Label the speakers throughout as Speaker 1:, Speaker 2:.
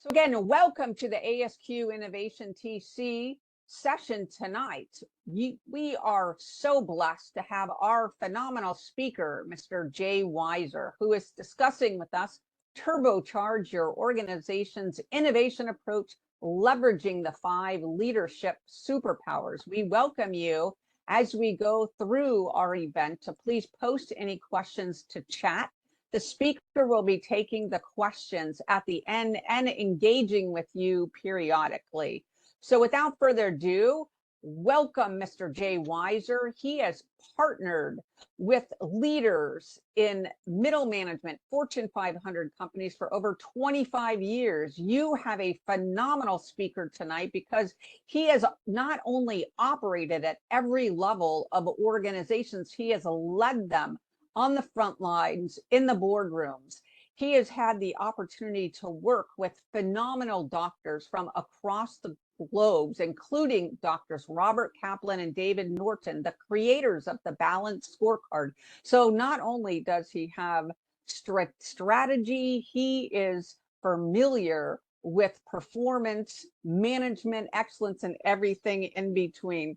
Speaker 1: So again, welcome to the ASQ Innovation TC session tonight. We are so blessed to have our phenomenal speaker, Mr. Jay Weiser, who is discussing with us Turbocharge your organization's innovation approach, leveraging the 5 leadership superpowers. We welcome you as we go through our event to please post any questions to chat. The speaker will be taking the questions at the end and engaging with you periodically. So without further ado, welcome Mr. Jay Weiser. He has partnered with leaders in middle management, Fortune 500 companies for over 25 years. You have a phenomenal speaker tonight because he has not only operated at every level of organizations, he has led them on the front lines, in the boardrooms. He has had the opportunity to work with phenomenal doctors from across the globes, including doctors Robert Kaplan and David Norton, the creators of the Balanced Scorecard. So not only does he have strict strategy, he is familiar with performance, management, excellence, and everything in between.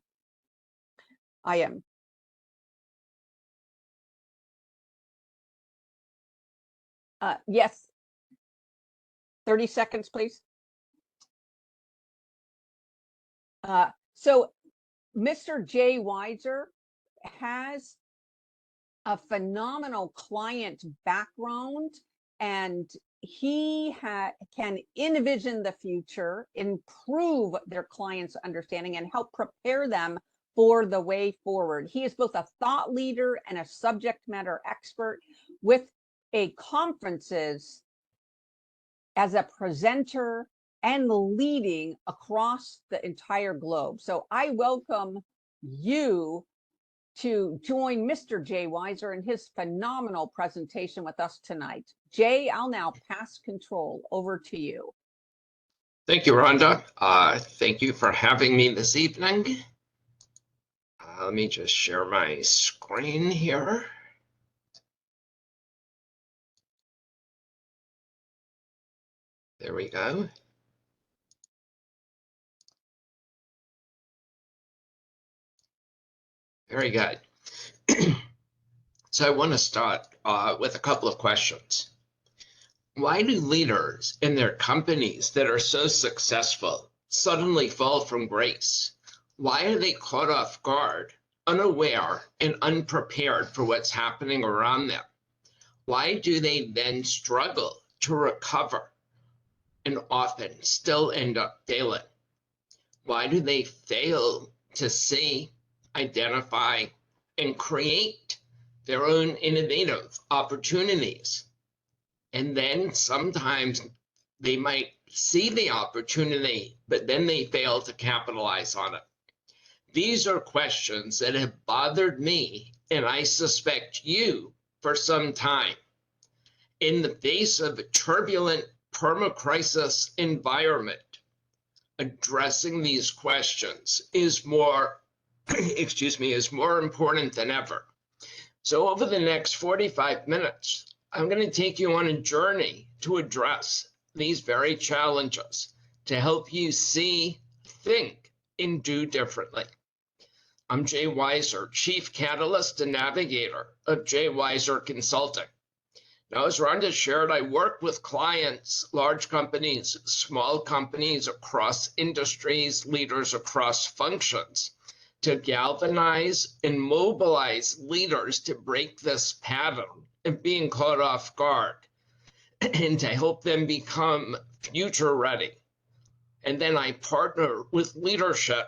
Speaker 1: Yes, 30 seconds, please. So Mr. Jay Weiser has a phenomenal client background, and he can envision the future, improve their clients' understanding, and help prepare them for the way forward. He is both a thought leader and a subject matter expert with conferences as a presenter and leading across the entire globe. So I welcome you to join Mr. Jay Weiser in his phenomenal presentation with us tonight. Jay, I'll now pass control over to you.
Speaker 2: Thank you, Rhonda. Thank you for having me this evening. Let me just share my screen here. There we go. Very good. So I want to start with a couple of questions. Why do leaders in their companies that are so successful suddenly fall from grace? Why are they caught off guard, unaware, and unprepared for what's happening around them? Why do they then struggle to recover and often still end up failing? Why do they fail to see, identify, and create their own innovative opportunities? And then sometimes they might see the opportunity, but then they fail to capitalize on it. These are questions that have bothered me, and I suspect you, for some time. In the face of a turbulent perma-crisis environment, addressing these questions is more, is more important than ever. So over the next 45 minutes, I'm going to take you on a journey to address these very challenges to help you see, think, and do differently. I'm Jay Weiser, Chief Catalyst and Navigator of Jay Weiser Consulting. Now, as Rhonda shared, I work with clients, large companies, small companies across industries, leaders across functions, to galvanize and mobilize leaders to break this pattern of being caught off guard and to help them become future ready. And then I partner with leadership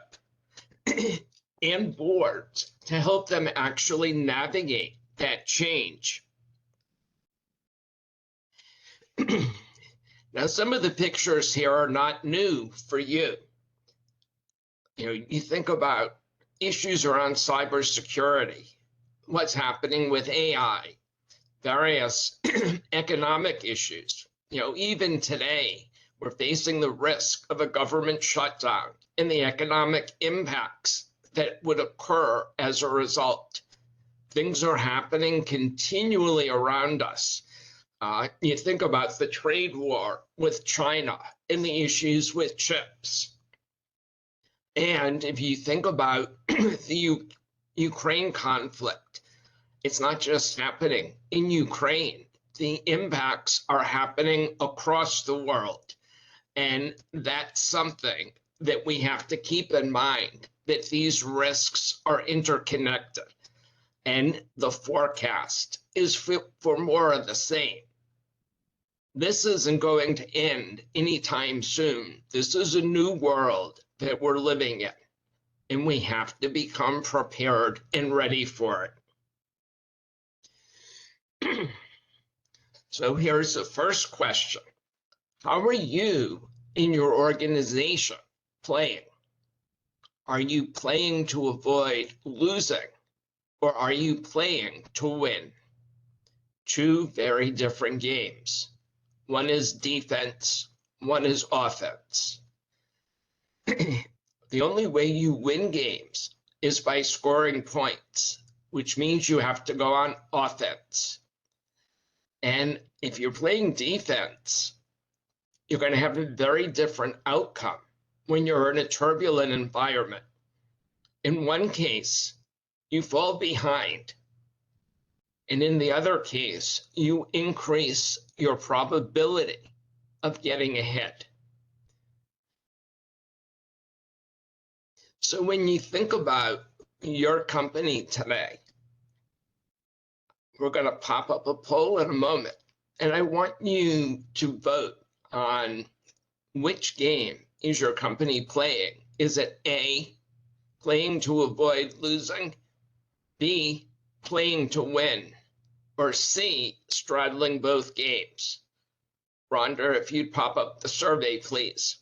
Speaker 2: and boards to help them actually navigate that change. Now, some of the pictures here are not new for you. You think about issues around cybersecurity, what's happening with AI, various economic issues. Even today, we're facing the risk of a government shutdown and the economic impacts that would occur as a result. Things are happening continually around us. You think about the trade war with China and the issues with chips. And if you think about the Ukraine conflict, it's not just happening in Ukraine. The impacts are happening across the world. And that's something that we have to keep in mind, that these risks are interconnected. And the forecast is for more of the same. This isn't going to end anytime soon. This is a new world that we're living in, and we have to become prepared and ready for it. So here's the first question. How are you in your organization playing? Are you playing to avoid losing, or are you playing to win? Two very different games. One is defense, one is offense. The only way you win games is by scoring points, which means you have to go on offense. And if you're playing defense, you're going to have a very different outcome when you're in a turbulent environment. In one case, you fall behind. And in the other case, you increase your probability of getting ahead. So when you think about your company today, we're going to pop up a poll in a moment, and I want you to vote on which game is your company playing. Is it A, playing to avoid losing, B, playing to win, or C, straddling both games? Rhonda, if you'd pop up the survey, please.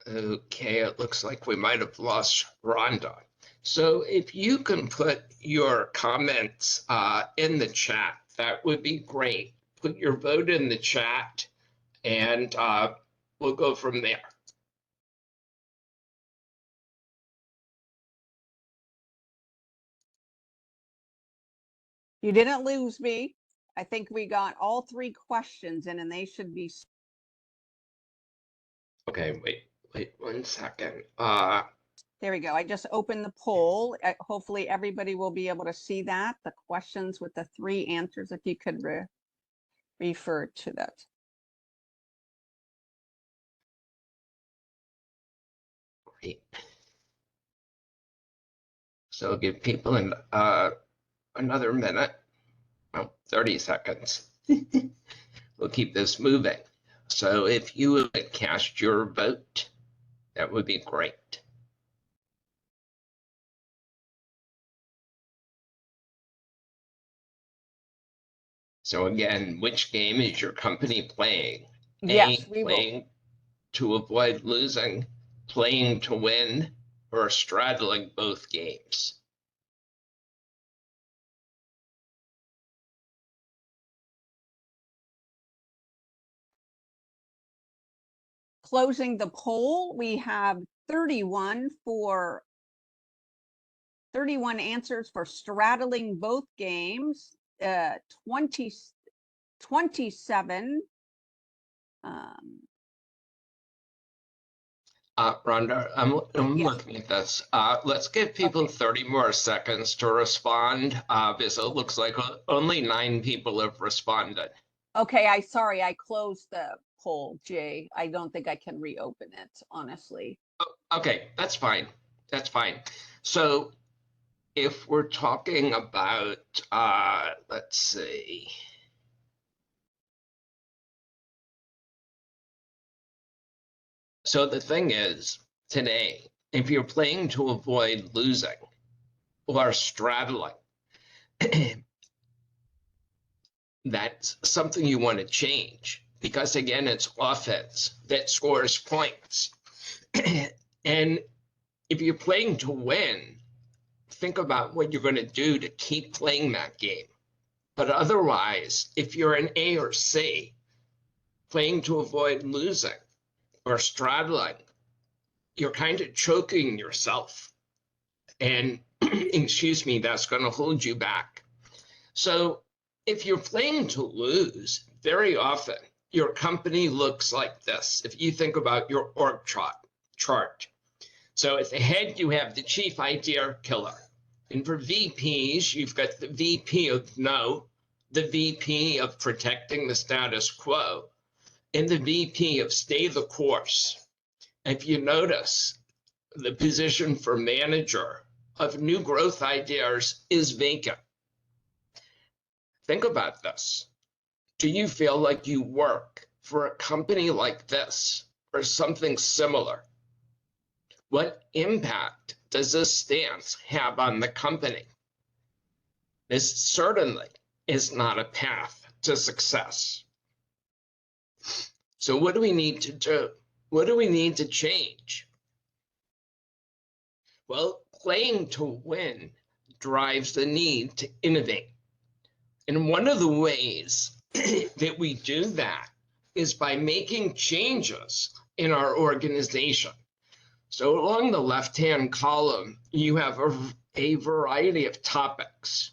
Speaker 2: Okay, it looks like we might have lost Rhonda. So if you can put your comments in the chat, that would be great. Put your vote in the chat, and we'll go from there.
Speaker 1: You didn't lose me. I think we got all three questions in, and they should be.
Speaker 2: Okay, wait 1 second.
Speaker 1: There we go. I just opened the poll. Hopefully everybody will be able to see that. The questions with the three answers, if you could refer to that.
Speaker 2: Great. So give people another minute, well, 30 seconds. We'll keep this moving. So if you would cast your vote, that would be great. So again, which game is your company playing?
Speaker 1: Yes,
Speaker 2: A,
Speaker 1: we
Speaker 2: playing
Speaker 1: will.
Speaker 2: to avoid losing, playing to win, or straddling both games?
Speaker 1: Closing the poll, we have 31 answers for straddling both games, 27.
Speaker 2: Rhonda, I'm
Speaker 1: Yes.
Speaker 2: looking at this. Let's give people 30 more seconds to respond, because it looks like only 9 people have responded.
Speaker 1: Okay, sorry, I closed the poll, Jay. I don't think I can reopen it, honestly.
Speaker 2: Oh, okay, that's fine. That's fine. So if we're talking about, let's see. So the thing is, today, if you're playing to avoid losing or straddling, that's something you want to change, because again, it's offense that scores points. And if you're playing to win, think about what you're going to do to keep playing that game. But otherwise, if you're an A or C, playing to avoid losing or straddling, you're kind of choking yourself. And excuse me, that's going to hold you back. So if you're playing to lose, very often your company looks like this. If you think about your org chart. So at the head, you have the chief idea killer. And for VPs, you've got the VP of no, the VP of protecting the status quo, and the VP of stay the course. If you notice, the position for manager of new growth ideas is vacant. Think about this. Do you feel like you work for a company like this or something similar? What impact does this stance have on the company? This certainly is not a path to success. So what do we need to do? What do we need to change? Well, playing to win drives the need to innovate. And one of the ways that we do that is by making changes in our organization. So along the left-hand column, you have a variety of topics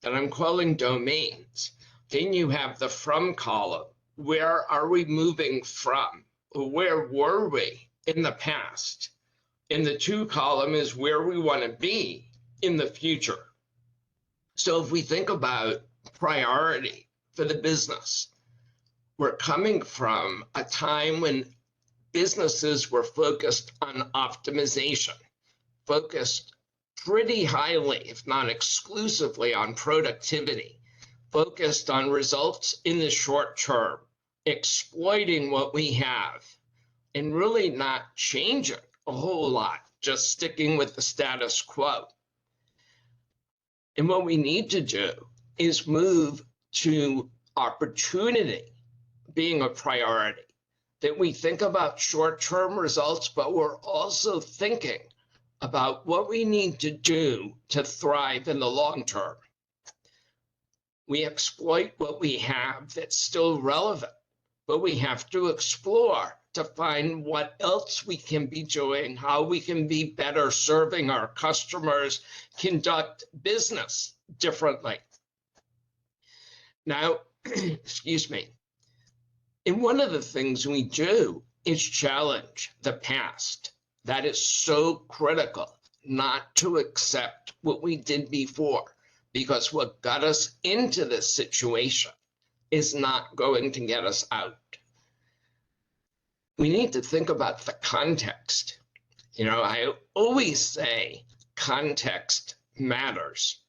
Speaker 2: that I'm calling domains. Then you have the from column. Where are we moving from? Where were we in the past? And the to column is where we want to be in the future. So if we think about priority for the business, we're coming from a time when businesses were focused on optimization, focused pretty highly, if not exclusively, on productivity, focused on results in the short term, exploiting what we have, and really not changing a whole lot, just sticking with the status quo. And what we need to do is move to opportunity being a priority, that we think about short-term results, but we're also thinking about what we need to do to thrive in the long term. We exploit what we have that's still relevant, but we have to explore to find what else we can be doing, how we can be better serving our customers, conduct business differently. Now, excuse me. And one of the things we do is challenge the past. That is so critical, not to accept what we did before, because what got us into this situation is not going to get us out. We need to think about the context. You know, I always say context matters.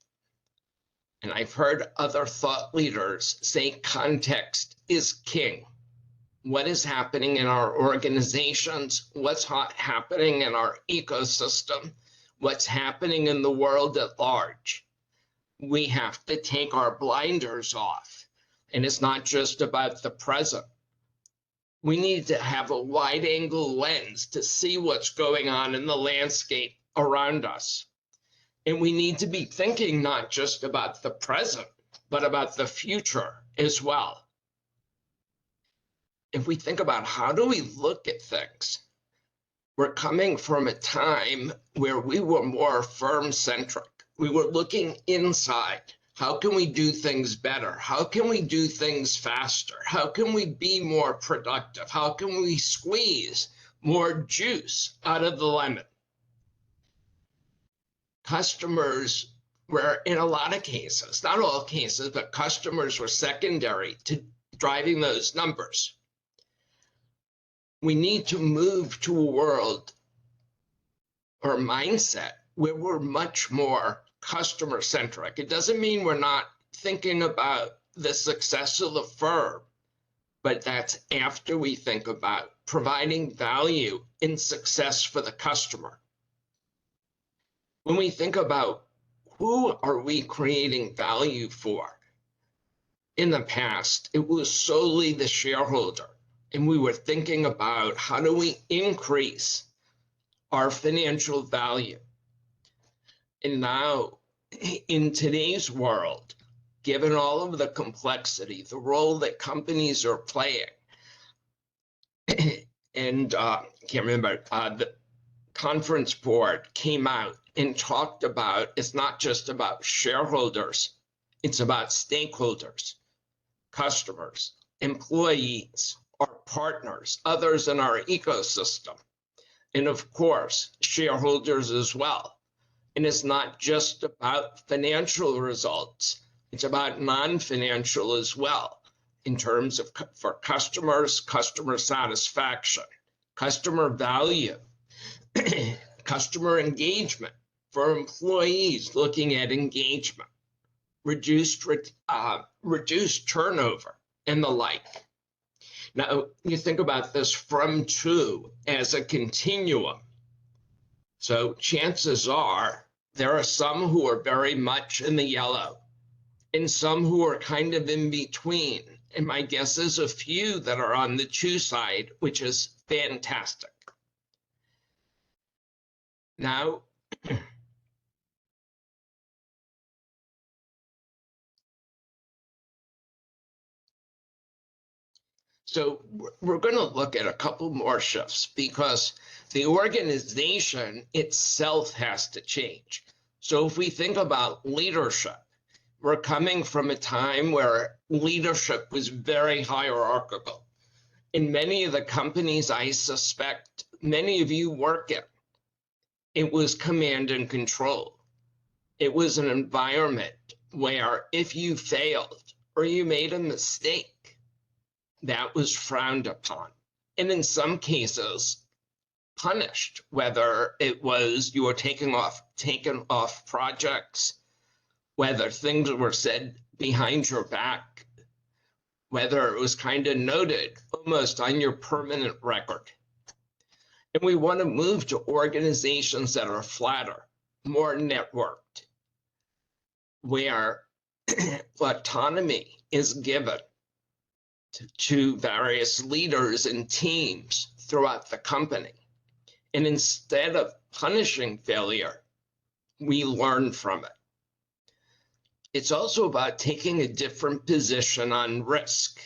Speaker 2: And I've heard other thought leaders say context is king. What is happening in our organizations? What's happening in our ecosystem? What's happening in the world at large? We have to take our blinders off. And it's not just about the present. We need to have a wide-angle lens to see what's going on in the landscape around us. And we need to be thinking not just about the present, but about the future as well. If we think about how do we look at things, we're coming from a time where we were more firm-centric. We were looking inside. How can we do things better? How can we do things faster? How can we be more productive? How can we squeeze more juice out of the lemon? Customers were, in a lot of cases, not all cases, but customers were secondary to driving those numbers. We need to move to a world or mindset where we're much more customer-centric. It doesn't mean we're not thinking about the success of the firm, but that's after we think about providing value in success for the customer. When we think about who are we creating value for, in the past, it was solely the shareholder. And we were thinking about how do we increase our financial value. And now, in today's world, given all of the complexity, the role that companies are playing. And can't remember, the conference board came out and talked about, it's not just about shareholders, it's about stakeholders, customers, employees, our partners, others in our ecosystem, and of course, shareholders as well. And it's not just about financial results, it's about non-financial as well, in terms of for customers, customer satisfaction, customer value, customer engagement, for employees looking at engagement, reduced turnover, and the like. Now, you think about this from to as a continuum. So chances are there are some who are very much in the yellow and some who are kind of in between. And my guess is a few that are on the to side, which is fantastic. Now, so we're going to look at a couple more shifts because the organization itself has to change. So if we think about leadership, we're coming from a time where leadership was very hierarchical. In many of the companies I suspect many of you work in, it was command and control. It was an environment where if you failed or you made a mistake, that was frowned upon. And in some cases, punished, whether it was you were taken off projects, whether things were said behind your back, whether it was kind of noted almost on your permanent record. And we want to move to organizations that are flatter, more networked, where autonomy is given to various leaders and teams throughout the company. And instead of punishing failure, we learn from it. It's also about taking a different position on risk.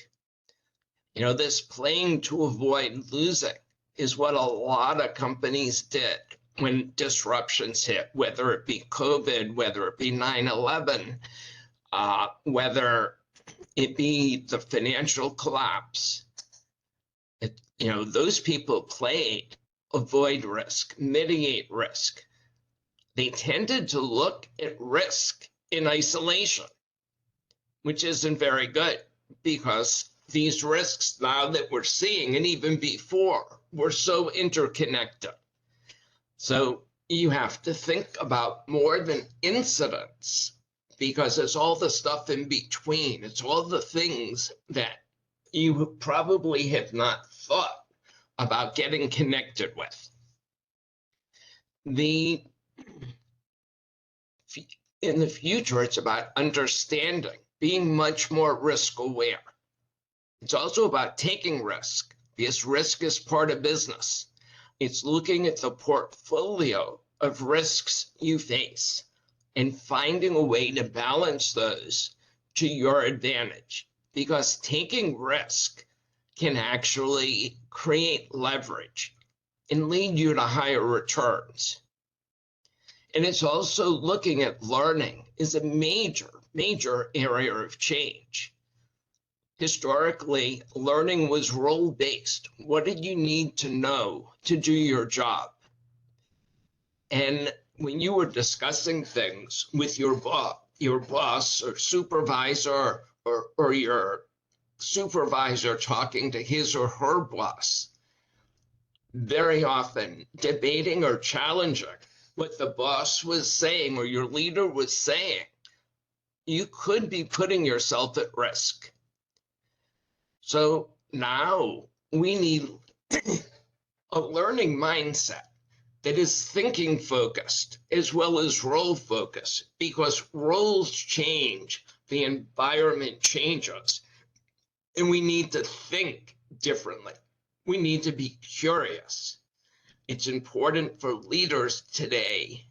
Speaker 2: You know, this playing to avoid losing is what a lot of companies did when disruptions hit, whether it be COVID, whether it be 9/11, whether it be the financial collapse. Those people played avoid risk, mitigate risk. They tended to look at risk in isolation, which isn't very good because these risks now that we're seeing, and even before, were so interconnected. So you have to think about more than incidents, because it's all the stuff in between. It's all the things that you probably have not thought about getting connected with. In the future, it's about understanding, being much more risk aware. It's also about taking risk, because risk is part of business. It's looking at the portfolio of risks you face and finding a way to balance those to your advantage, because taking risk can actually create leverage and lead you to higher returns. And it's also looking at learning is a major, major area of change. Historically, learning was role-based. What did you need to know to do your job? And when you were discussing things with your boss or supervisor, or your supervisor talking to his or her boss, very often debating or challenging what the boss was saying or your leader was saying, you could be putting yourself at risk. So now we need a learning mindset that is thinking focused as well as role focused, because roles change, the environment changes, and we need to think differently. We need to be curious. It's important for leaders today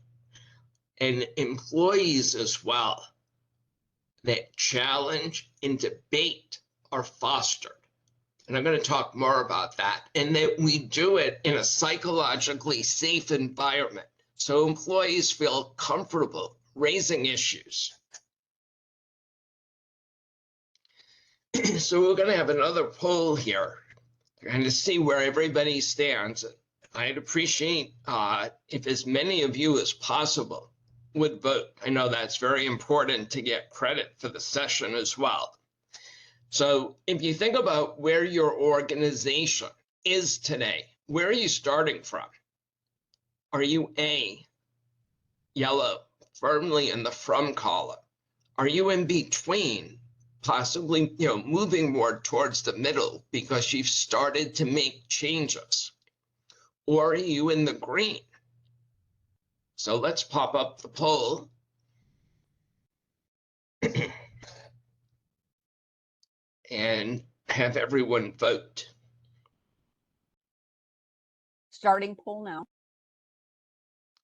Speaker 2: and employees as well that challenge and debate are fostered. And I'm going to talk more about that. And that we do it in a psychologically safe environment so employees feel comfortable raising issues. So we're going to have another poll here and to see where everybody stands. I'd appreciate if as many of you as possible would vote. I know that's very important to get credit for the session as well. So if you think about where your organization is today, where are you starting from? Are you A, yellow, firmly in the from column? Are you in between, possibly moving more towards the middle because you've started to make changes? Or are you in the green? So let's pop up the poll. And have everyone vote.
Speaker 1: Starting poll now.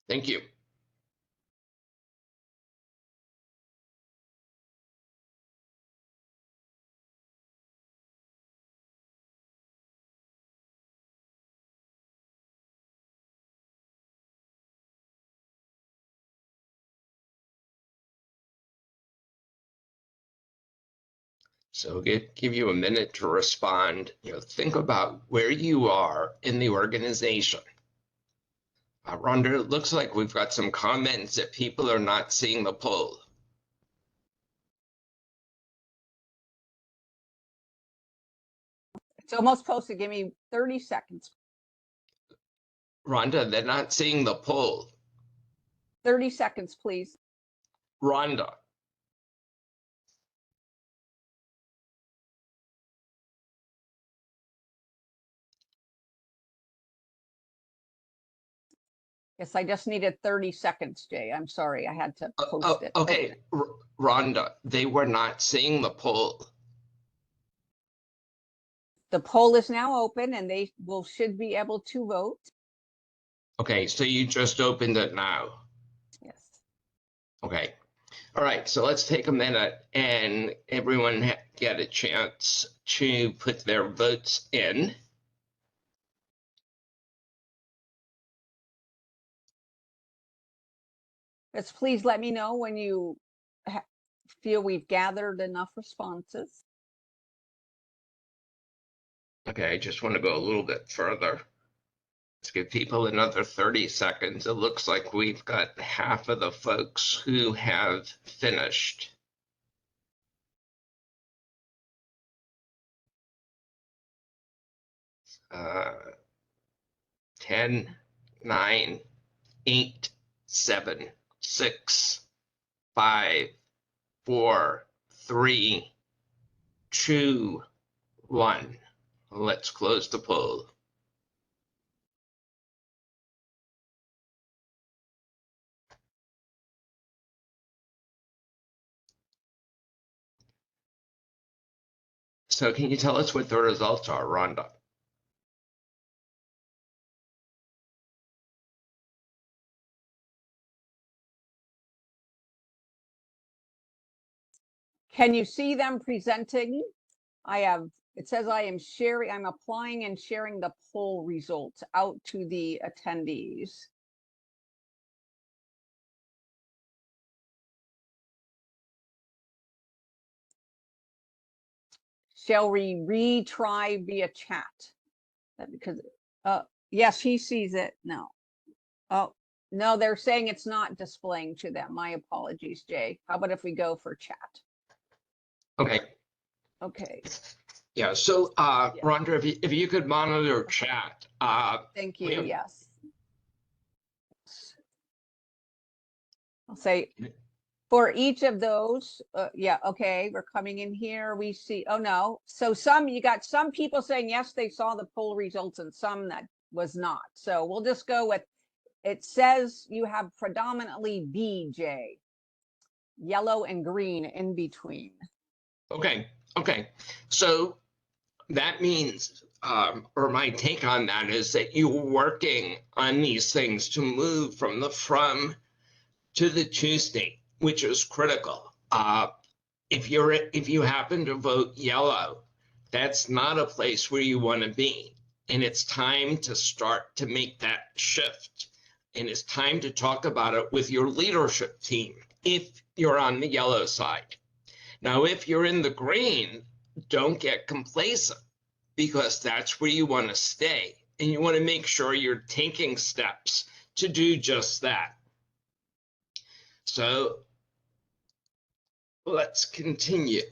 Speaker 2: Thank you. So give you a minute to respond. Think about where you are in the organization. Rhonda, it looks like we've got some comments that people are not seeing the poll.
Speaker 1: It's almost posted. Give me 30 seconds.
Speaker 2: Rhonda, they're not seeing the poll.
Speaker 1: 30 seconds, please.
Speaker 2: Rhonda.
Speaker 1: Yes, I just needed 30 seconds, Jay. I'm sorry. I had to post it.
Speaker 2: Okay. Rhonda, they were not seeing the poll.
Speaker 1: The poll is now open and they should be able to vote.
Speaker 2: Okay, so you just opened it now.
Speaker 1: Yes.
Speaker 2: Okay. All right, so let's take a minute and everyone get a chance to put their votes in.
Speaker 1: Just please let me know when you feel we've gathered enough responses.
Speaker 2: Okay, I just want to go a little bit further. Let's give people another 30 seconds. It looks like we've got half of the folks who have finished. Uh, 10, 9, 8, 7, 6, 5, 4, 3, 2, 1. Let's close the poll. So can you tell us what the results are, Rhonda?
Speaker 1: Can you see them presenting? It says I'm applying and sharing the poll results out to the attendees. Shall we retry via chat? Because, yes, he sees it. No. Oh, no, they're saying it's not displaying to them. My apologies, Jay. How about if we go for chat?
Speaker 2: Okay.
Speaker 1: Okay.
Speaker 2: Yeah, so Rhonda, if you could monitor chat.
Speaker 1: Thank you, yes. I'll say for each of those, yeah, okay, we're coming in here, we see, oh no. So you got some people saying, yes, they saw the poll results and some that was not. So we'll just go with, it says you have predominantly BJ, yellow and green in between.
Speaker 2: Okay, so that means, or my take on that is that you're working on these things to move from the from to the to state, which is critical. if you happen to vote yellow, that's not a place where you want to be. And it's time to start to make that shift. And it's time to talk about it with your leadership team if you're on the yellow side. Now, if you're in the green, don't get complacent, because that's where you want to stay. And you want to make sure you're taking steps to do just that. So let's continue.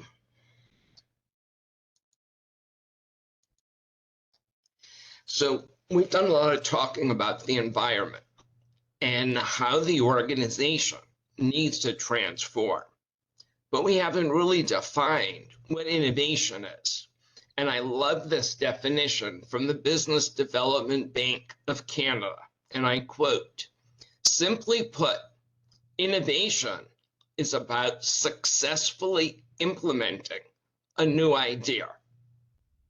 Speaker 2: So we've done a lot of talking about the environment and how the organization needs to transform. But we haven't really defined what innovation is. And I love this definition from the Business Development Bank of Canada. And I quote, "Simply put, innovation is about successfully implementing a new idea."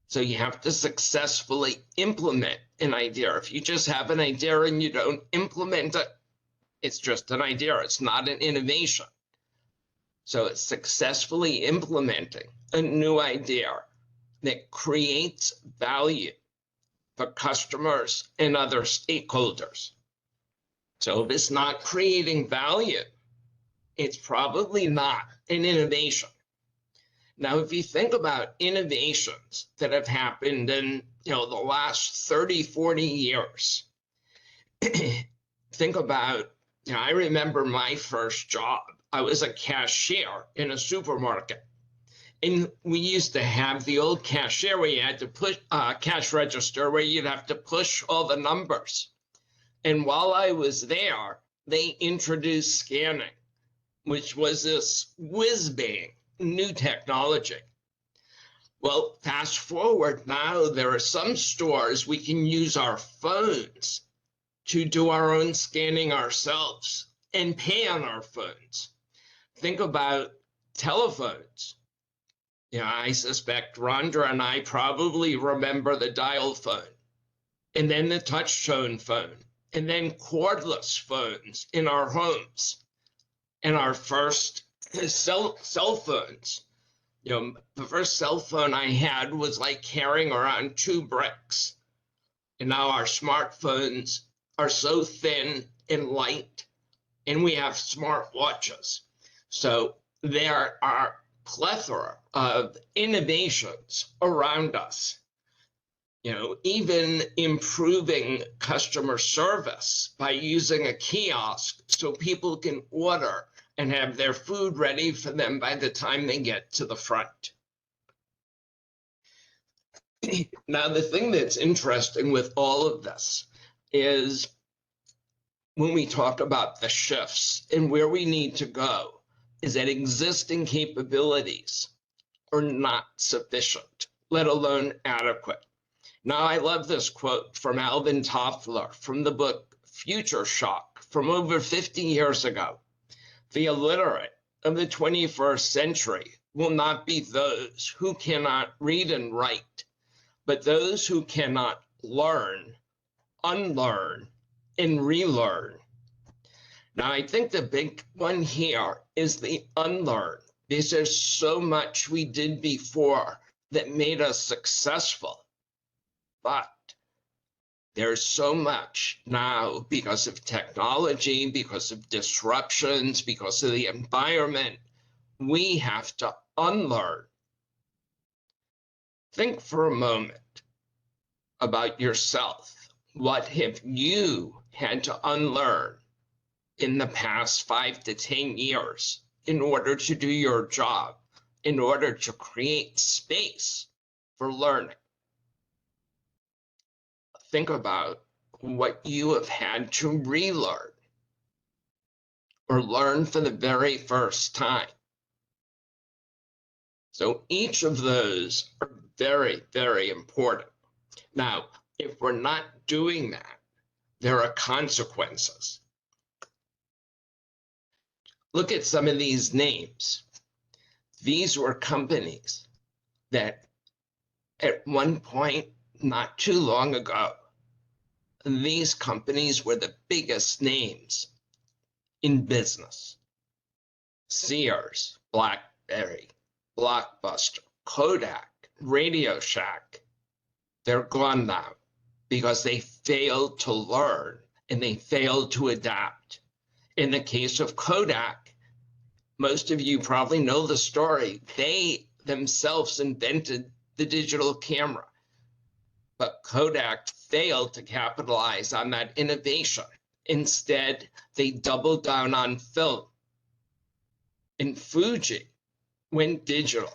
Speaker 2: So you have to successfully implement an idea. If you just have an idea and you don't implement it, it's just an idea. It's not an innovation. So it's successfully implementing a new idea that creates value for customers and other stakeholders. So if it's not creating value, it's probably not an innovation. Now, if you think about innovations that have happened in the last 30, 40 years, think about, I remember my first job. I was a cashier in a supermarket. And we used to have the old cashier where you had to push cash register where you'd have to push all the numbers. And while I was there, they introduced scanning, which was this whiz-bang new technology. Well, fast forward now, there are some stores we can use our phones to do our own scanning ourselves and pay on our phones. Think about telephones. I suspect Rhonda and I probably remember the dial phone, and then the touch tone phone, and then cordless phones in our homes, and our first cell phones. The first cell phone I had was like carrying around 2 bricks. And now our smartphones are so thin and light, and we have smart watches. So there are plethora of innovations around us. Even improving customer service by using a kiosk so people can order and have their food ready for them by the time they get to the front. Now, the thing that's interesting with all of this is when we talk about the shifts and where we need to go, is that existing capabilities are not sufficient, let alone adequate. Now, I love this quote from Alvin Toffler from the book Future Shock from over 50 years ago. "The illiterate of the 21st century will not be those who cannot read and write, but those who cannot learn, unlearn, and relearn." Now, I think the big one here is the unlearn, because there's so much we did before that made us successful. But there's so much now because of technology, because of disruptions, because of the environment, we have to unlearn. Think for a moment about yourself. What have you had to unlearn in the past 5 to 10 years in order to do your job, in order to create space for learning? Think about what you have had to relearn or learn for the very first time. So each of those are very, very important. Now, if we're not doing that, there are consequences. Look at some of these names. These were companies that at one point, not too long ago, these companies were the biggest names in business. Sears, BlackBerry, Blockbuster, Kodak, Radio Shack, they're gone now because they failed to learn and they failed to adapt. In the case of Kodak, most of you probably know the story. They themselves invented the digital camera, but Kodak failed to capitalize on that innovation. Instead, they doubled down on film. And Fuji went digital,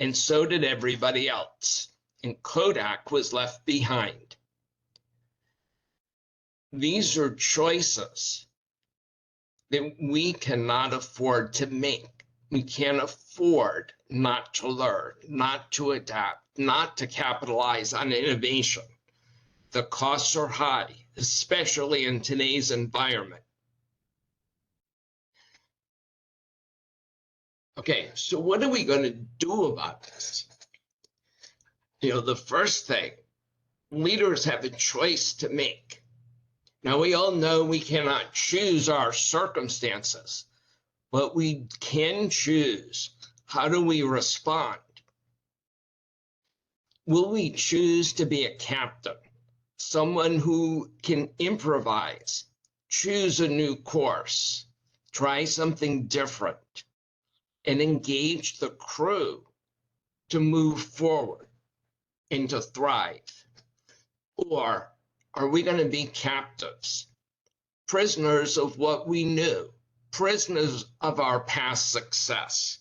Speaker 2: and so did everybody else. And Kodak was left behind. These are choices that we cannot afford to make. We can't afford not to learn, not to adapt, not to capitalize on innovation. The costs are high, especially in today's environment. Okay, so what are we going to do about this? The first thing, leaders have a choice to make. Now, we all know we cannot choose our circumstances, but we can choose how do we respond. Will we choose to be a captain, someone who can improvise, choose a new course, try something different, and engage the crew to move forward and to thrive? Or are we going to be captives, prisoners of what we knew, prisoners of our past success,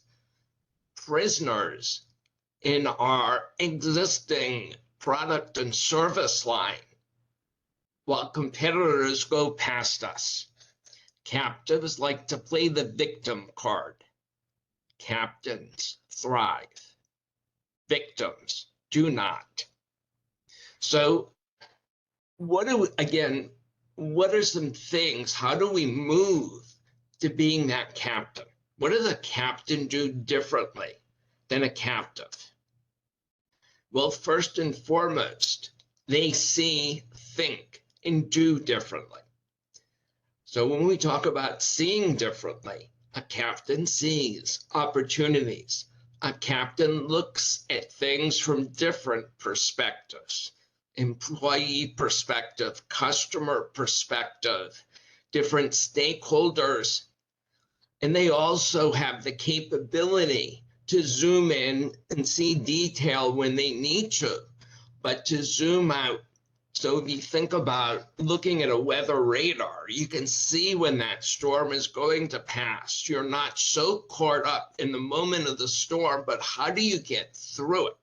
Speaker 2: prisoners in our existing product and service line while competitors go past us? Captives like to play the victim card. Captains thrive. Victims do not. So what are some things, how do we move to being that captain? What does a captain do differently than a captive? Well, first and foremost, they see, think, and do differently. So when we talk about seeing differently, a captain sees opportunities. A captain looks at things from different perspectives. Employee perspective, customer perspective, different stakeholders. And they also have the capability to zoom in and see detail when they need to, but to zoom out. So if you think about looking at a weather radar, you can see when that storm is going to pass. You're not so caught up in the moment of the storm, but how do you get through it?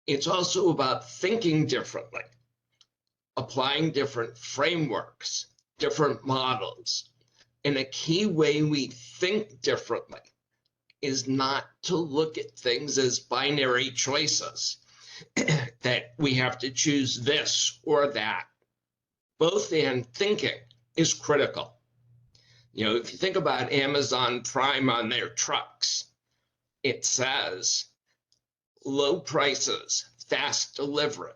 Speaker 2: It's also about thinking differently, applying different frameworks, different models. And a key way we think differently is not to look at things as binary choices, that we have to choose this or that. Both and thinking is critical. If you think about Amazon Prime on their trucks, it says low prices, fast delivery,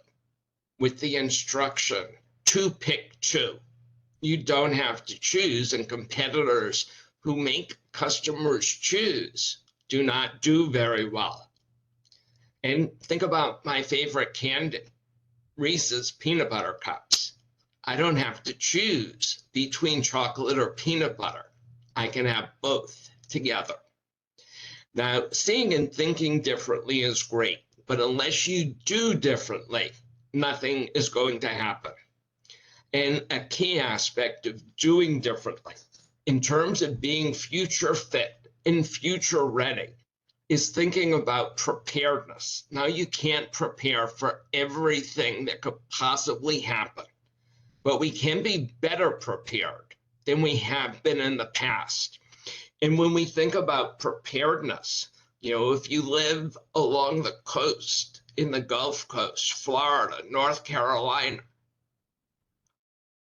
Speaker 2: with the instruction to pick two. You don't have to choose, and competitors who make customers choose do not do very well. And think about my favorite candy, Reese's peanut butter cups. I don't have to choose between chocolate or peanut butter. I can have both together. Now, seeing and thinking differently is great, but unless you do differently, nothing is going to happen. And a key aspect of doing differently, in terms of being future fit and future ready, is thinking about preparedness. Now, you can't prepare for everything that could possibly happen, but we can be better prepared than we have been in the past. And when we think about preparedness, if you live along the coast, in the Gulf Coast, Florida, North Carolina,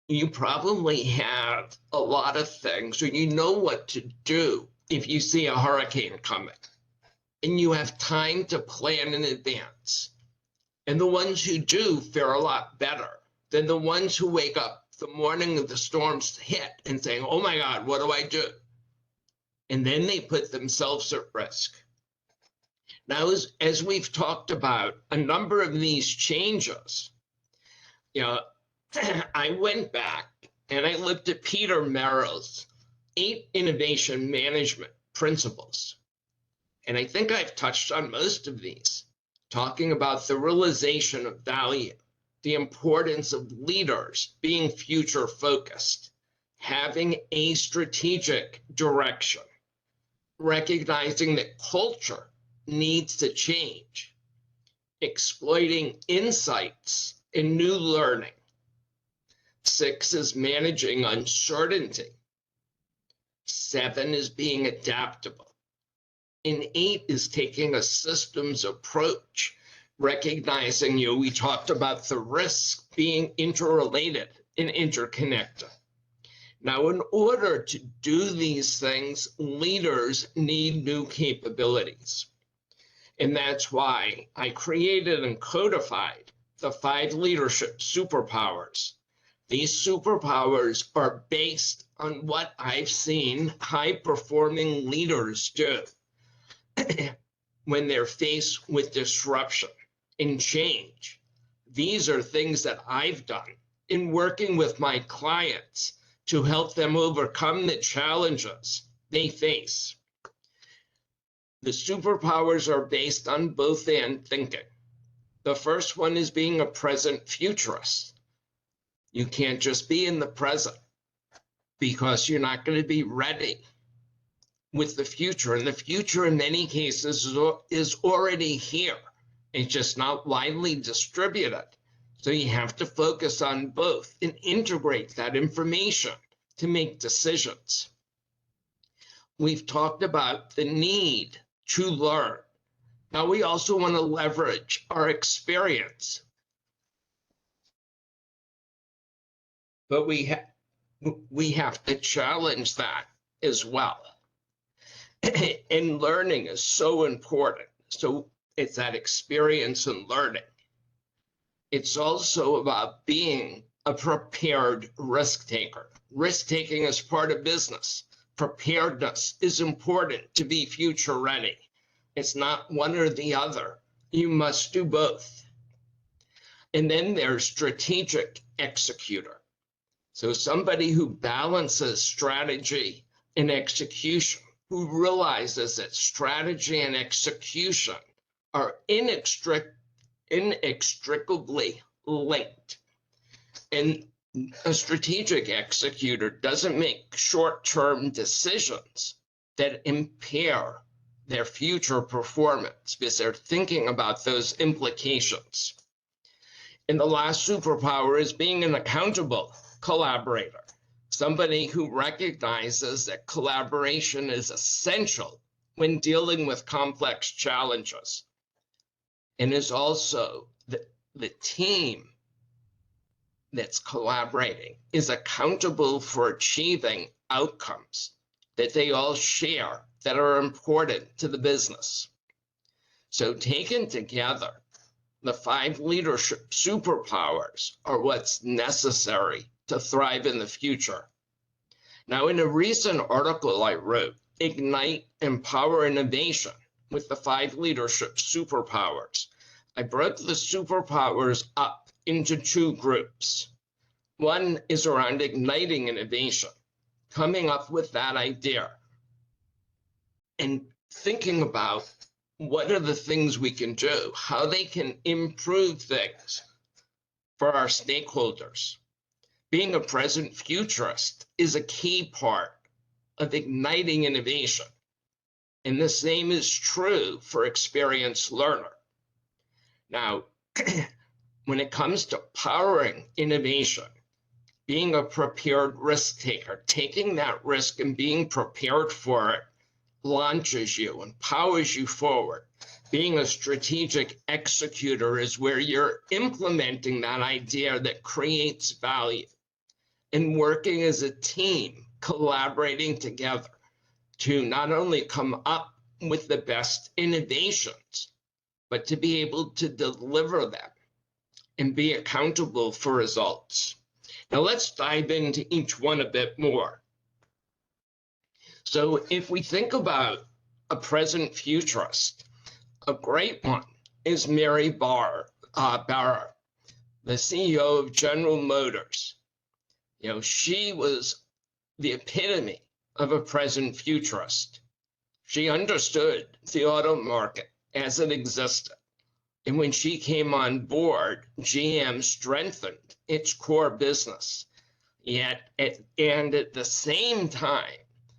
Speaker 2: you probably have a lot of things, or you know what to do if you see a hurricane coming, and you have time to plan in advance. And the ones who do fare a lot better than the ones who wake up the morning of the storms hit and saying, oh my God, what do I do? and then they put themselves at risk. Now, as we've talked about a number of these changes, I went back and I looked at Peter Merrill's 8 innovation management principles. And I think I've touched on most of these, talking about the realization of value, the importance of leaders being future focused, having a strategic direction, recognizing that culture needs to change, exploiting insights and new learning. 6 is managing uncertainty. 7 is being adaptable. And 8 is taking a systems approach, recognizing, we talked about the risks being interrelated and interconnected. Now, in order to do these things, leaders need new capabilities. And that's why I created and codified the 5 leadership superpowers. These superpowers are based on what I've seen high-performing leaders do when they're faced with disruption and change. These are things that I've done in working with my clients to help them overcome the challenges they face. The superpowers are based on both and thinking. The first one is being a present futurist. You can't just be in the present because you're not going to be ready with the future. And the future in many cases is already here. It's just not widely distributed. So you have to focus on both and integrate that information to make decisions. We've talked about the need to learn. Now we also want to leverage our experience. But we have to challenge that as well. And learning is so important. So it's that experience and learning. It's also about being a prepared risk taker. Risk taking is part of business. Preparedness is important to be future ready. It's not one or the other. You must do both. And then there's strategic executor. So somebody who balances strategy and execution, who realizes that strategy and execution are inextricably linked. And a strategic executor doesn't make short-term decisions that impair their future performance because they're thinking about those implications. And the last superpower is being an accountable collaborator, somebody who recognizes that collaboration is essential when dealing with complex challenges, and is also the team that's collaborating is accountable for achieving outcomes that they all share that are important to the business. So taken together, the 5 leadership superpowers are what's necessary to thrive in the future. Now, in a recent article I wrote, Ignite, Empower Innovation with the 5 leadership superpowers, I broke the superpowers up into 2 groups. One is around igniting innovation, coming up with that idea and thinking about what are the things we can do, how they can improve things for our stakeholders. Being a present futurist is a key part of igniting innovation. And the same is true for experienced learner. Now, when it comes to powering innovation, being a prepared risk taker, taking that risk and being prepared for it launches you and powers you forward. Being a strategic executor is where you're implementing that idea that creates value and working as a team, collaborating together to not only come up with the best innovations, but to be able to deliver them and be accountable for results. Now let's dive into each one a bit more. So if we think about a present futurist, a great one is Mary Barra, the CEO of General Motors. She was the epitome of a present futurist. She understood the auto market as it existed. And when she came on board, GM strengthened its core business. And at the same time,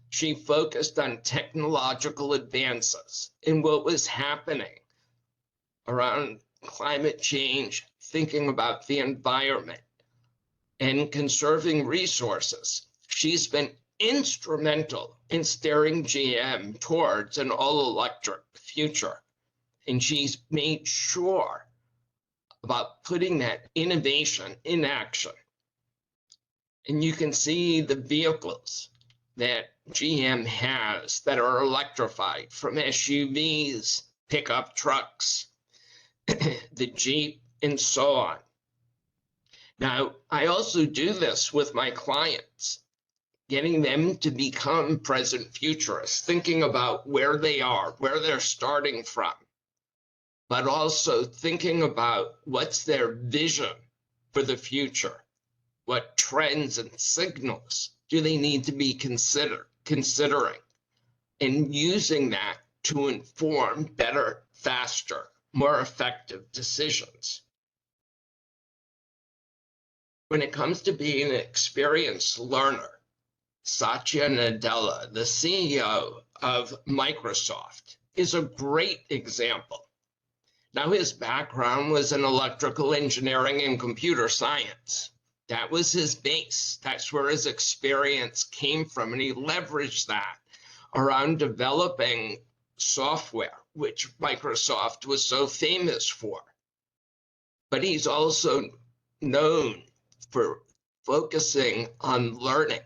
Speaker 2: she focused on technological advances in what was happening around climate change, thinking about the environment, and conserving resources. She's been instrumental in steering GM towards an all-electric future. And she's made sure about putting that innovation in action. And you can see the vehicles that GM has that are electrified, from SUVs, pickup trucks, the Jeep, and so on. Now, I also do this with my clients, getting them to become present futurists, thinking about where they are, where they're starting from, but also thinking about what's their vision for the future. What trends and signals do they need to be considering, and using that to inform better, faster, more effective decisions. When it comes to being an experienced learner, Satya Nadella, the CEO of Microsoft, is a great example. Now, his background was in electrical engineering and computer science. That was his base. That's where his experience came from. And he leveraged that around developing software, which Microsoft was so famous for. But he's also known for focusing on learning.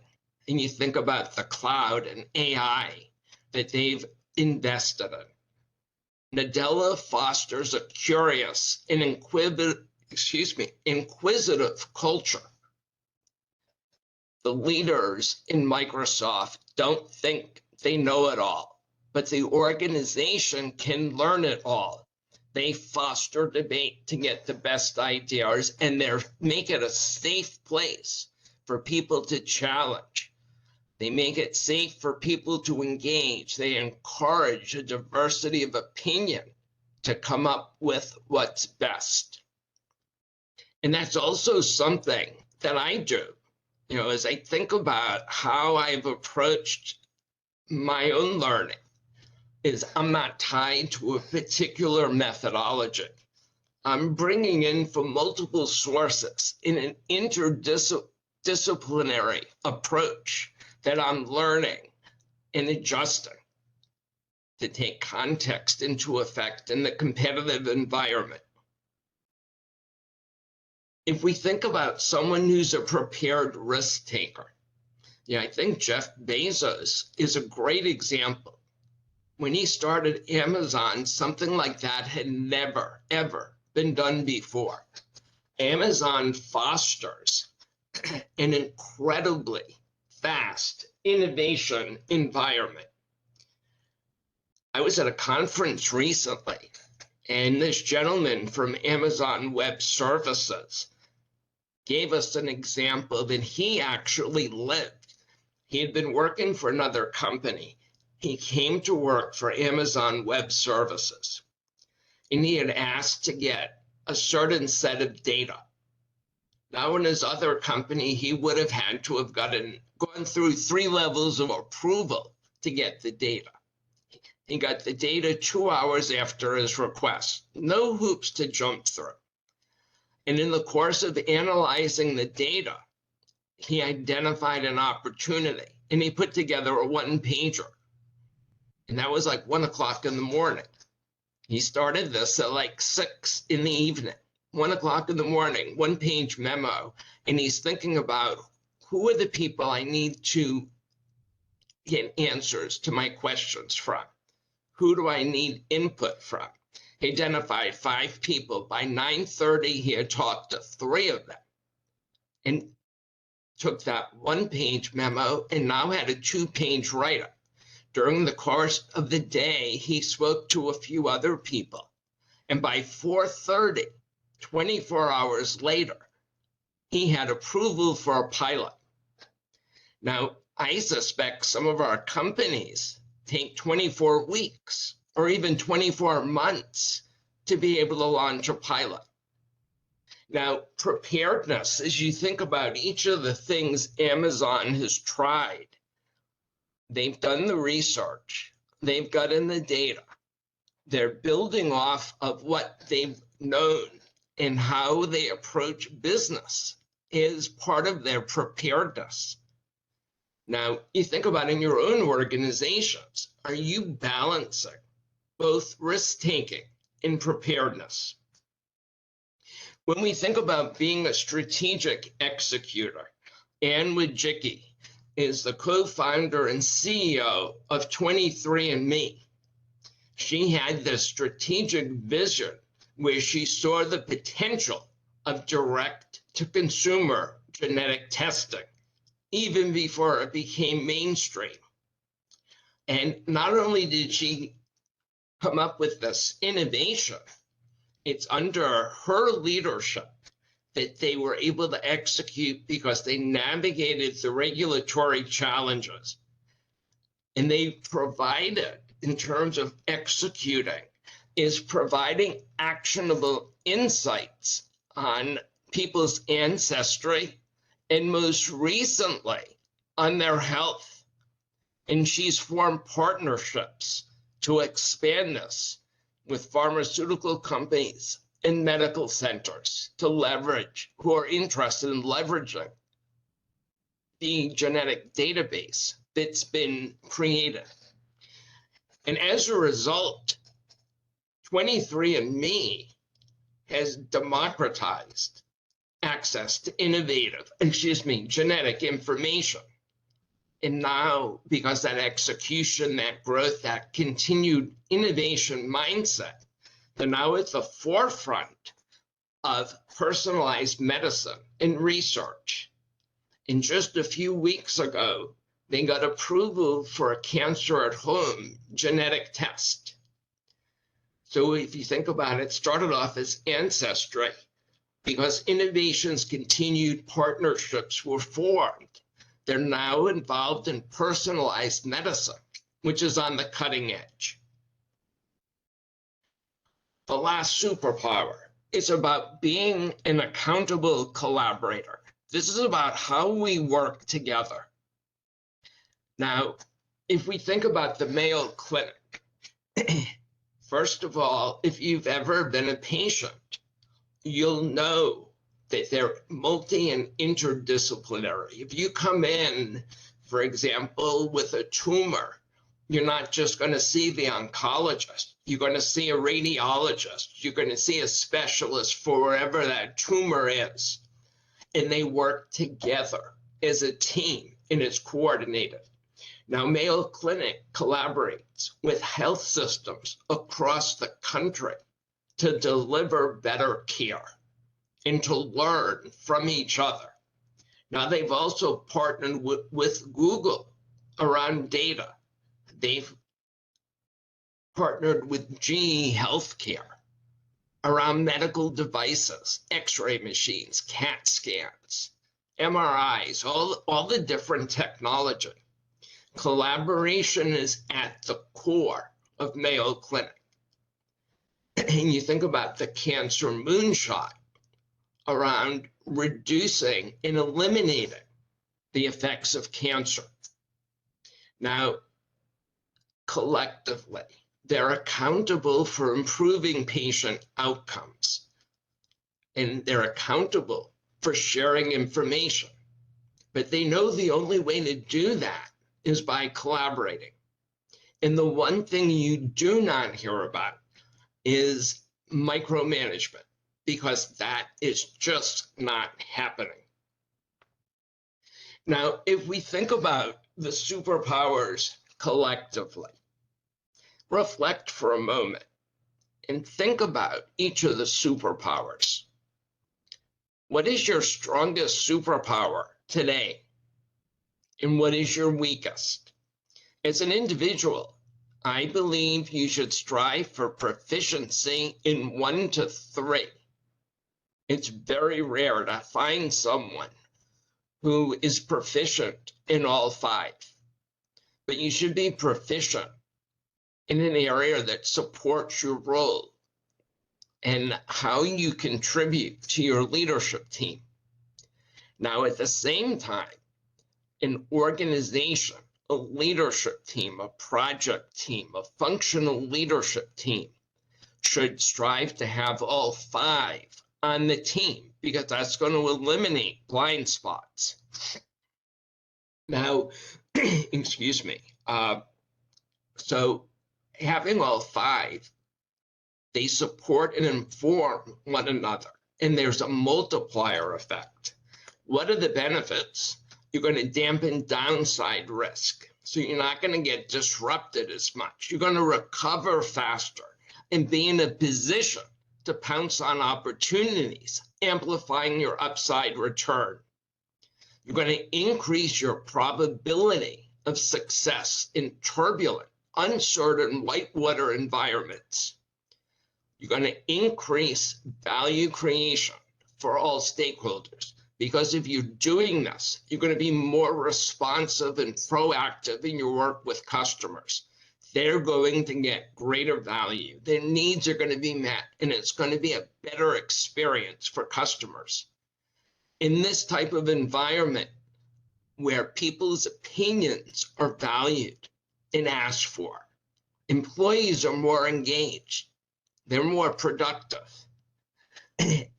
Speaker 2: And you think about the cloud and AI that they've invested in. Nadella fosters a curious and inquisitive culture. The leaders in Microsoft don't think they know it all, but the organization can learn it all. They foster debate to get the best ideas, and they make it a safe place for people to challenge. They make it safe for people to engage. They encourage a diversity of opinion to come up with what's best. And that's also something that I do. As I think about how I've approached my own learning, is I'm not tied to a particular methodology. I'm bringing in from multiple sources in an interdisciplinary approach that I'm learning and adjusting to take context into effect in the competitive environment. If we think about someone who's a prepared risk taker, I think Jeff Bezos is a great example. When he started Amazon, something like that had never, ever been done before. Amazon fosters an incredibly fast innovation environment. I was at a conference recently, and this gentleman from Amazon Web Services gave us an example that he actually lived. He had been working for another company. He came to work for Amazon Web Services, and he had asked to get a certain set of data. Now, in his other company, he would have had to have gone through 3 levels of approval to get the data. He got the data 2 hours after his request. No hoops to jump through. And in the course of analyzing the data, he identified an opportunity, and he put together a 1-pager. And that was like 1 o'clock in the morning. He started this at like 6 in the evening. 1 o'clock in the morning, 1-page memo, and he's thinking about who are the people I need to get answers to my questions from? Who do I need input from? He identified 5 people. By 9:30, he had talked to 3 of them and took that 1-page memo and now had a 2-page write-up. During the course of the day, he spoke to a few other people. And by 4:30, 24 hours later, he had approval for a pilot. Now, I suspect some of our companies take 24 weeks or even 24 months to be able to launch a pilot. Now, preparedness, as you think about each of the things Amazon has tried, they've done the research, they've gotten the data, they're building off of what they've known, and how they approach business is part of their preparedness. Now, you think about in your own organizations, are you balancing both risk-taking and preparedness? When we think about being a strategic executor, Anne Wojcicki is the co-founder and CEO of 23andMe. She had this strategic vision where she saw the potential of direct-to-consumer genetic testing, even before it became mainstream. And not only did she come up with this innovation, it's under her leadership that they were able to execute because they navigated the regulatory challenges. And they provided, in terms of executing, is providing actionable insights on people's ancestry and most recently on their health. And she's formed partnerships to expand this with pharmaceutical companies and medical centers to leverage, who are interested in leveraging the genetic database that's been created. And as a result, 23andMe has democratized access to genetic information. And now, because that execution, that growth, that continued innovation mindset, they're now at the forefront of personalized medicine and research. And just a few weeks ago, they got approval for a cancer at home genetic test. So if you think about it, it started off as ancestry, because innovations continued, partnerships were formed. They're now involved in personalized medicine, which is on the cutting edge. The last superpower is about being an accountable collaborator. This is about how we work together. Now, if we think about the Mayo Clinic, first of all, if you've ever been a patient, you'll know that they're multi and interdisciplinary. If you come in, for example, with a tumor, you're not just going to see the oncologist. You're going to see a radiologist. You're going to see a specialist for wherever that tumor is. And they work together as a team, and it's coordinated. Now, Mayo Clinic collaborates with health systems across the country to deliver better care and to learn from each other. Now, they've also partnered with Google around data. They've partnered with GE Healthcare around medical devices, X-ray machines, CAT scans, MRIs, all the different technology. Collaboration is at the core of Mayo Clinic. And you think about the cancer moonshot around reducing and eliminating the effects of cancer. Now, collectively, they're accountable for improving patient outcomes, and they're accountable for sharing information. But they know the only way to do that is by collaborating. And the one thing you do not hear about is micromanagement, because that is just not happening. Now, if we think about the superpowers collectively, reflect for a moment and think about each of the superpowers. What is your strongest superpower today? And what is your weakest? As an individual, I believe you should strive for proficiency in 1 to 3. It's very rare to find someone who is proficient in all 5, but you should be proficient in an area that supports your role and how you contribute to your leadership team. Now, at the same time, an organization, a leadership team, a project team, a functional leadership team should strive to have all 5 on the team, because that's going to eliminate blind spots. Now, excuse me. So having all 5, they support and inform one another, and there's a multiplier effect. What are the benefits? You're going to dampen downside risk, so you're not going to get disrupted as much. You're going to recover faster and be in a position to pounce on opportunities, amplifying your upside return. You're going to increase your probability of success in turbulent, uncertain whitewater environments. You're going to increase value creation for all stakeholders, because if you're doing this, you're going to be more responsive and proactive in your work with customers. They're going to get greater value. Their needs are going to be met, and it's going to be a better experience for customers. In this type of environment where people's opinions are valued and asked for, employees are more engaged, they're more productive,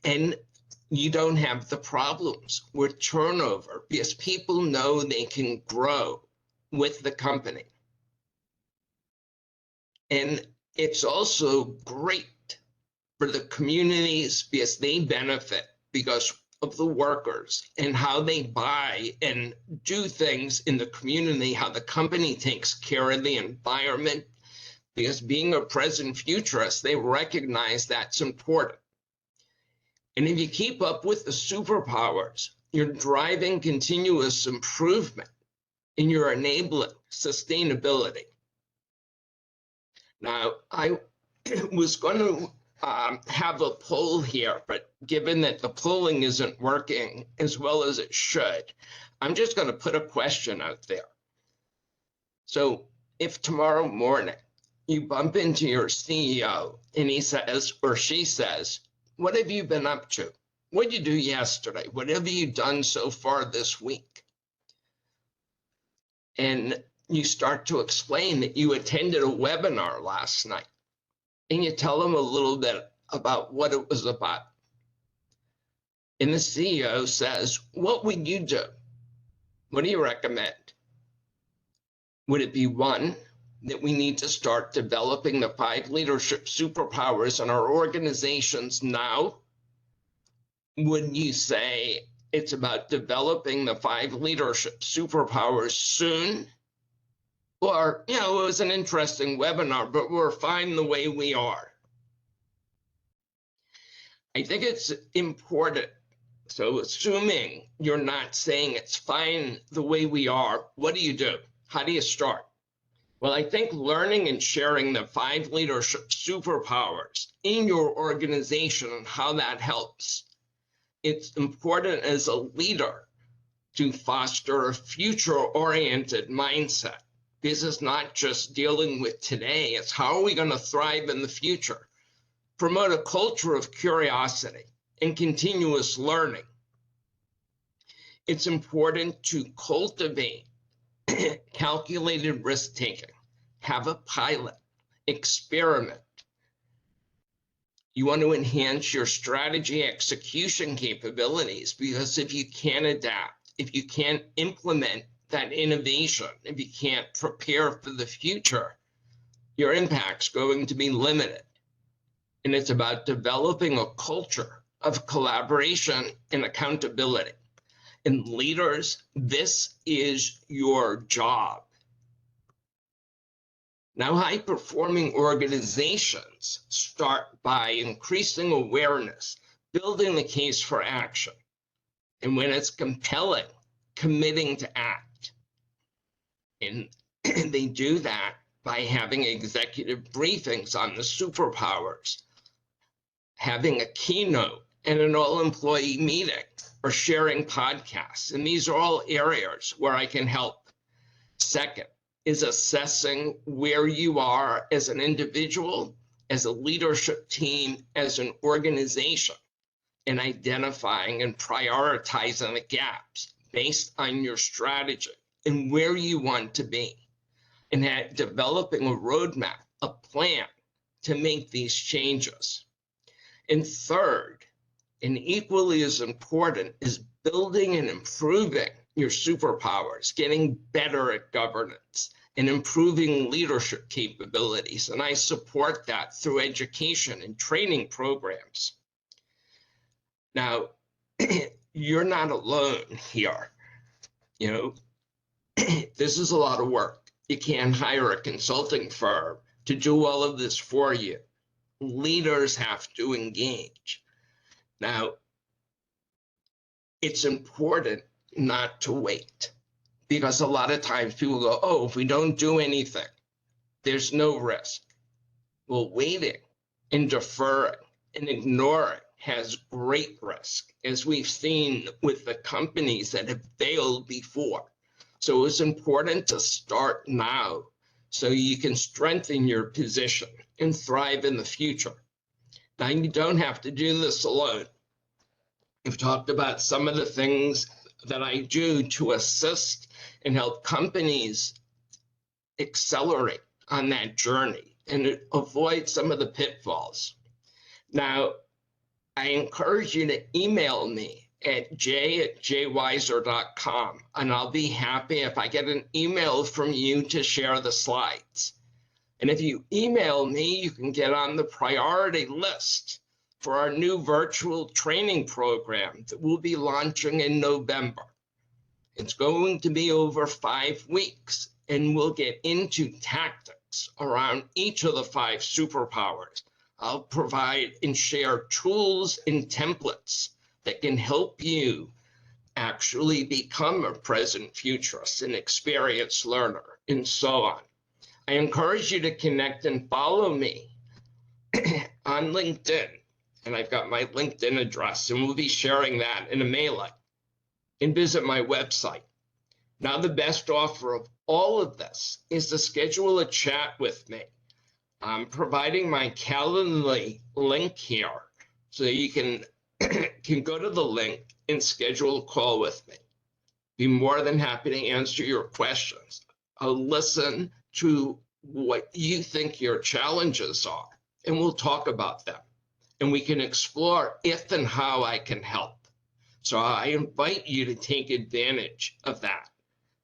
Speaker 2: and you don't have the problems with turnover because people know they can grow with the company. And it's also great for the communities because they benefit because of the workers and how they buy and do things in the community, how the company takes care of the environment. Because being a present futurist, they recognize that's important. And if you keep up with the superpowers, you're driving continuous improvement and you're enabling sustainability. Now, I was going to have a poll here, but given that the polling isn't working as well as it should, I'm just going to put a question out there. So if tomorrow morning you bump into your CEO and he says, or she says, what have you been up to? What did you do yesterday? What have you done so far this week? And you start to explain that you attended a webinar last night, and you tell them a little bit about what it was about. And the CEO says, what would you do? What do you recommend? Would it be one, that we need to start developing the 5 leadership superpowers in our organizations now? Would you say it's about developing the 5 leadership superpowers soon? Or, it was an interesting webinar, but we're fine the way we are. I think it's important. So assuming you're not saying it's fine the way we are, what do you do? How do you start? Well, I think learning and sharing the 5 leadership superpowers in your organization and how that helps. It's important as a leader to foster a future-oriented mindset. This is not just dealing with today, it's how are we going to thrive in the future? Promote a culture of curiosity and continuous learning. It's important to cultivate calculated risk-taking, have a pilot, experiment. You want to enhance your strategy execution capabilities, because if you can't adapt, if you can't implement that innovation, if you can't prepare for the future, your impact's going to be limited. And it's about developing a culture of collaboration and accountability. And leaders, this is your job. Now, high-performing organizations start by increasing awareness, building the case for action, and when it's compelling, committing to act. And they do that by having executive briefings on the superpowers, having a keynote and an all-employee meeting, or sharing podcasts. And these are all areas where I can help. Second is assessing where you are as an individual, as a leadership team, as an organization, and identifying and prioritizing the gaps based on your strategy and where you want to be, and developing a roadmap, a plan to make these changes. And third, and equally as important, is building and improving your superpowers, getting better at governance and improving leadership capabilities. And I support that through education and training programs. Now, you're not alone here. You know, this is a lot of work. You can't hire a consulting firm to do all of this for you. Leaders have to engage. Now, it's important not to wait, because a lot of times people go, oh, if we don't do anything, there's no risk. Well, waiting and deferring and ignoring has great risk, as we've seen with the companies that have failed before. So it's important to start now so you can strengthen your position and thrive in the future. Now, you don't have to do this alone. We've talked about some of the things that I do to assist and help companies accelerate on that journey and avoid some of the pitfalls. Now, I encourage you to email me at j@jwiser.com, and I'll be happy if I get an email from you to share the slides. And if you email me, you can get on the priority list for our new virtual training program that we'll be launching in November. It's going to be over 5 weeks, and we'll get into tactics around each of the 5 superpowers. I'll provide and share tools and templates that can help you actually become a present futurist, an experienced learner, and so on. I encourage you to connect and follow me on LinkedIn. And I've got my LinkedIn address, and we'll be sharing that in a mailing. And visit my website. Now, the best offer of all of this is to schedule a chat with me. I'm providing my Calendly link here, so you can go to the link and schedule a call with me. Be more than happy to answer your questions. I'll listen to what you think your challenges are, and we'll talk about them. And we can explore if and how I can help. So I invite you to take advantage of that,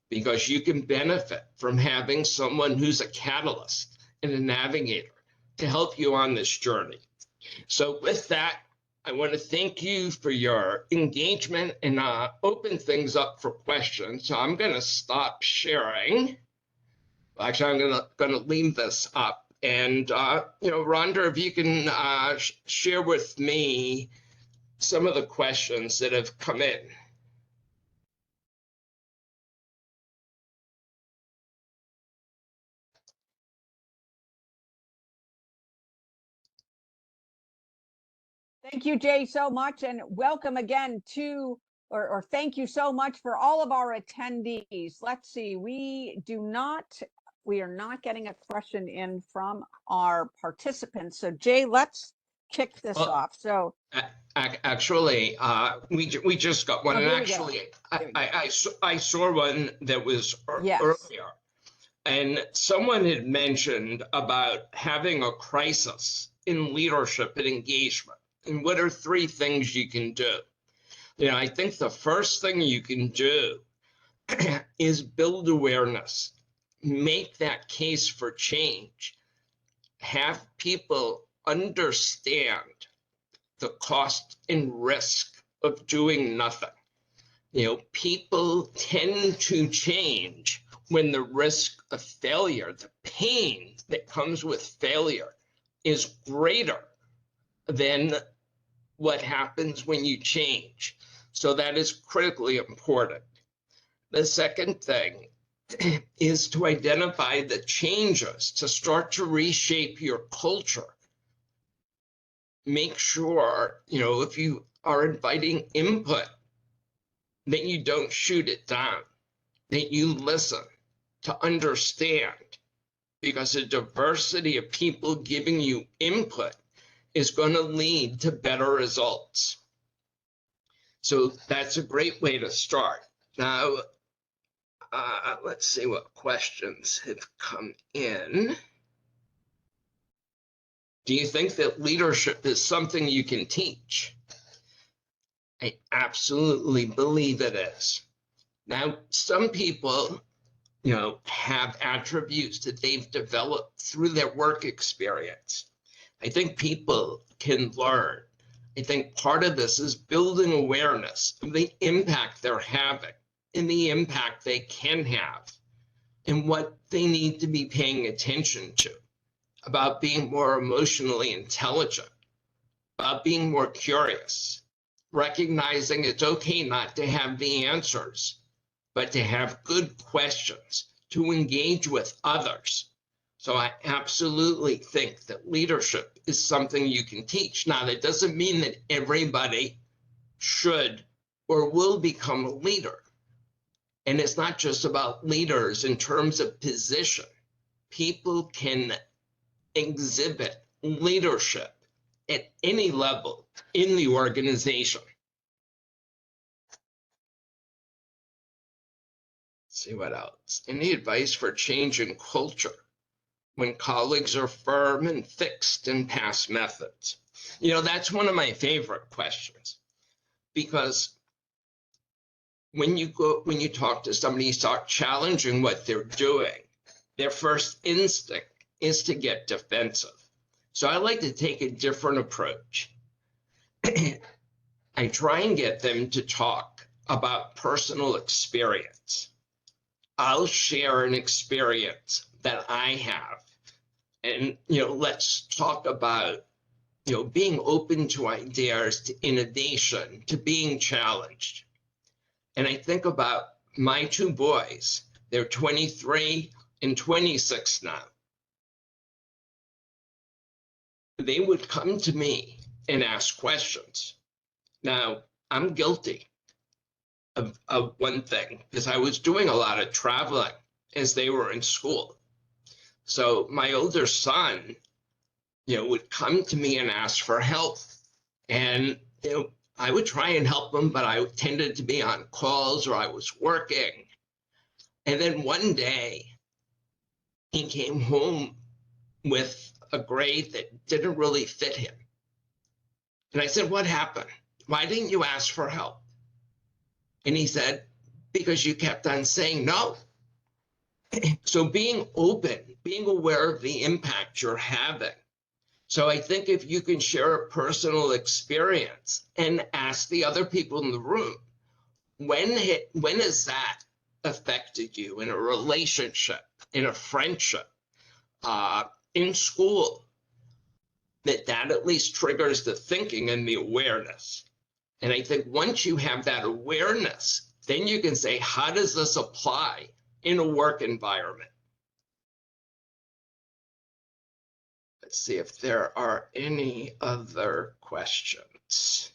Speaker 2: because you can benefit from having someone who's a catalyst and a navigator to help you on this journey. So with that, I want to thank you for your engagement and open things up for questions. So I'm going to stop sharing. Actually, I'm going to leave this up. And, Rhonda, if you can share with me some of the questions that have come in.
Speaker 1: Thank you, Jay, so much, and welcome again to, or thank you so much for all of our attendees. Let's see, we are not getting a question in from our participants. So Jay, let's kick this off. So
Speaker 2: actually, we just got one, and actually I saw one that was earlier, and someone had mentioned about having a crisis in leadership and engagement. And what are 3 things you can do? I think the first thing you can do is build awareness, make that case for change, have people understand the cost and risk of doing nothing. People tend to change when the risk of failure, the pain that comes with failure, is greater than what happens when you change. So that is critically important. The second thing is to identify the changes, to start to reshape your culture. Make sure, if you are inviting input, that you don't shoot it down, that you listen to understand, because a diversity of people giving you input is going to lead to better results. So that's a great way to start. Now, let's see what questions have come in. Do you think that leadership is something you can teach? I absolutely believe it is. Now, some people, have attributes that they've developed through their work experience. I think people can learn. I think part of this is building awareness of the impact they're having and the impact they can have and what they need to be paying attention to, about being more emotionally intelligent, about being more curious, recognizing it's okay not to have the answers, but to have good questions, to engage with others. So I absolutely think that leadership is something you can teach. Now, that doesn't mean that everybody should or will become a leader. And it's not just about leaders in terms of position. People can exhibit leadership at any level in the organization. Let's see what else. Any advice for changing culture when colleagues are firm and fixed in past methods? That's one of my favorite questions, because when you talk to somebody, you start challenging what they're doing, their first instinct is to get defensive. So I like to take a different approach. I try and get them to talk about personal experience. I'll share an experience that I have. And, let's talk about, being open to ideas, to innovation, to being challenged. And I think about my two boys. They're 23 and 26 now. They would come to me and ask questions. Now, I'm guilty of one thing, because I was doing a lot of traveling as they were in school. So my older son, would come to me and ask for help. And, I would try and help him, but I tended to be on calls or I was working. And then one day he came home with a grade that didn't really fit him. And I said, "What happened? Why didn't you ask for help?" And he said, "Because you kept on saying no." So being open, being aware of the impact you're having. So I think if you can share a personal experience and ask the other people in the room, when has that affected you in a relationship, in a friendship, in school, that at least triggers the thinking and the awareness. And I think once you have that awareness, then you can say, how does this apply in a work environment? Let's see if there are any other questions.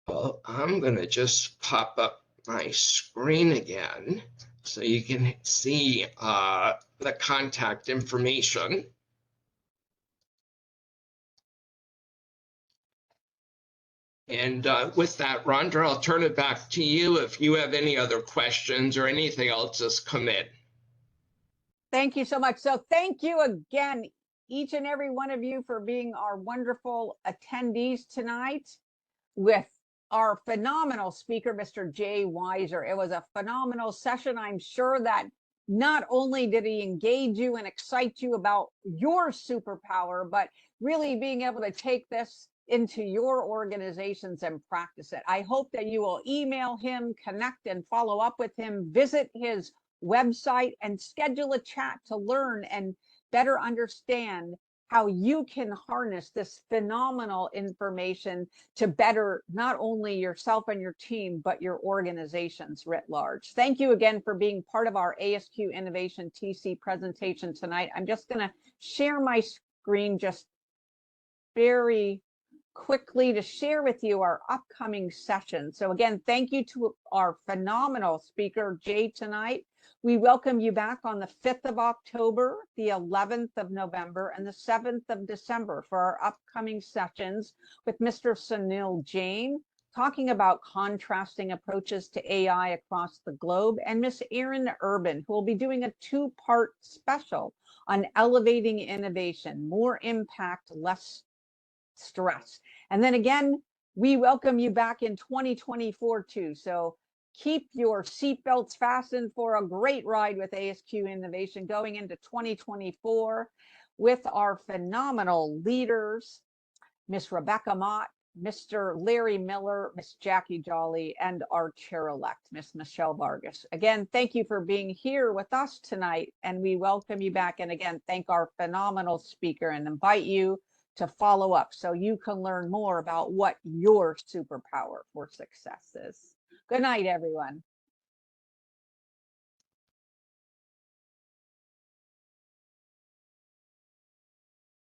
Speaker 2: Well, I'm going to just pop up my screen again so you can see the contact information. And with that, Rhonda, I'll turn it back to you if you have any other questions or anything else that's come in.
Speaker 1: Thank you so much. So thank you again, each and every one of you, for being our wonderful attendees tonight with our phenomenal speaker, Mr. Jay Weiser. It was a phenomenal session. I'm sure that not only did he engage you and excite you about your superpower, but really being able to take this into your organizations and practice it. I hope that you will email him, connect and follow up with him, visit his website and schedule a chat to learn and better understand how you can harness this phenomenal information to better not only yourself and your team, but your organizations writ large. Thank you again for being part of our ASQ Innovation TC presentation tonight. I'm just going to share my screen just very quickly to share with you our upcoming session. So again, thank you to our phenomenal speaker, Jay, tonight. We welcome you back on the 5th of October, the 11th of November, and the 7th of December for our upcoming sessions with Mr. Sunil Jain, talking about contrasting approaches to AI across the globe, and Miss Erin Urban, who will be doing a two-part special on elevating innovation, more impact, less stress. And then again, we welcome you back in 2024 too. So keep your seatbelts fastened for a great ride with ASQ Innovation going into 2024 with our phenomenal leaders, Miss Rebecca Mott, Mr. Larry Miller, Miss Jackie Jolly, and our chair-elect, Miss Michelle Vargas. Again, thank you for being here with us tonight, and we welcome you back. And again, thank our phenomenal speaker and invite you to follow up so you can learn more about what your superpower for success is. Good night, everyone.